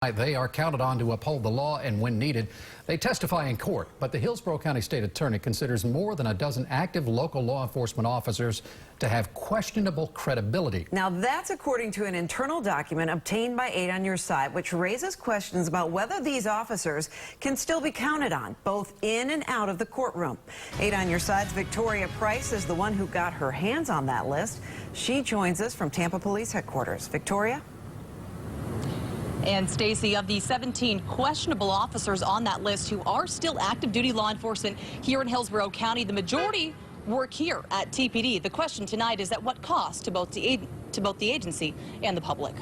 They are counted on to uphold the law, and when needed, they testify in court. But the Hillsborough County State Attorney considers more than a dozen active local law enforcement officers to have questionable credibility. Now, that's according to an internal document obtained by 8 on Your Side, which raises questions about whether these officers can still be counted on, both in and out of the courtroom. 8 on Your Side's Victoria Price is the one who got her hands on that list. She joins us from Tampa Police Headquarters. Victoria? And Stacy, of the 17 questionable officers on that list who are still active duty law enforcement here in Hillsborough County, the majority work here at TPD. The question tonight is at what cost to both the agency and the public.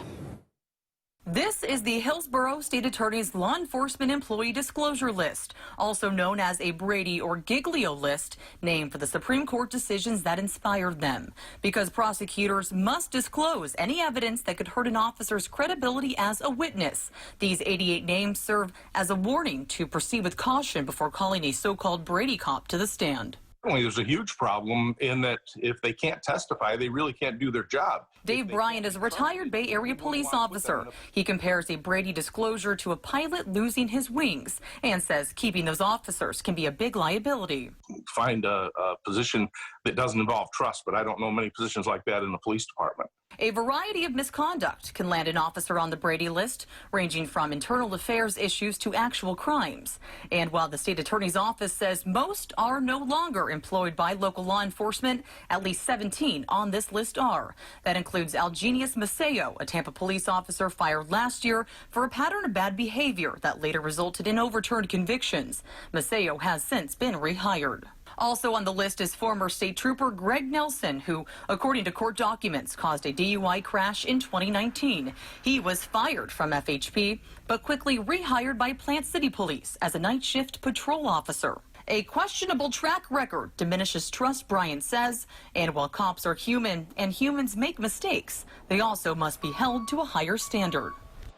This is the Hillsborough State Attorney's Law Enforcement Employee Disclosure List, also known as a Brady or Giglio list, named for the Supreme Court decisions that inspired them. Because prosecutors must disclose any evidence that could hurt an officer's credibility as a witness. These 88 names serve as a warning to proceed with caution before calling a so-called Brady cop to the stand. There's a huge problem in that if they can't testify, they really can't do their job. Dave Bryant is a retired Bay Area police officer. He compares a Brady disclosure to a pilot losing his wings and says keeping those officers can be a big liability. Find a position that doesn't involve trust, but I don't know many positions like that in the police department. A variety of misconduct can land an officer on the Brady list, ranging from internal affairs issues to actual crimes. And while the state attorney's office says most are no longer employed by local law enforcement, at least 17 on this list are. That includes Algenius Maceo, a Tampa police officer fired last year for a pattern of bad behavior that later resulted in overturned convictions. Maceo has since been rehired. Also on the list is former state trooper Greg Nelson, who, according to court documents, caused a DUI crash in 2019. He was fired from FHP, but quickly rehired by Plant City Police as a night shift patrol officer. A questionable track record diminishes trust, Bryant says, and while cops are human and humans make mistakes, they also must be held to a higher standard.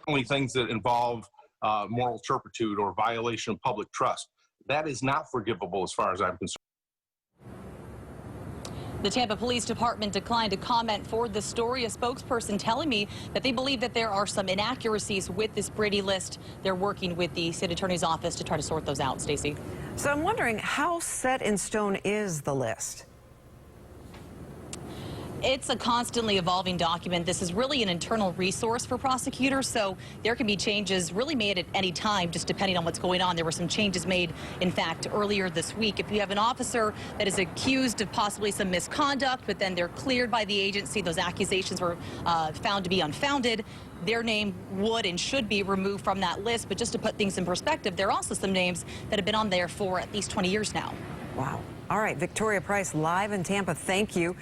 Only things that involve moral turpitude or violation of public trust, that is not forgivable as far as I'm concerned. The Tampa Police Department declined to comment for the story. A spokesperson telling me that they believe that there are some inaccuracies with this Brady list. They're working with the state attorney's office to try to sort those out. Stacey. So I'm wondering, how set in stone is the list? It's a constantly evolving document. This is really an internal resource for prosecutors, so there can be changes really made at any time, just depending on what's going on. There were some changes made, in fact, earlier this week. If you have an officer that is accused of possibly some misconduct, but then they're cleared by the agency, those accusations were found to be unfounded, their name would and should be removed from that list. But just to put things in perspective, there are also some names that have been on there for at least 20 years now. Wow. All right, Victoria Price live in Tampa. Thank you.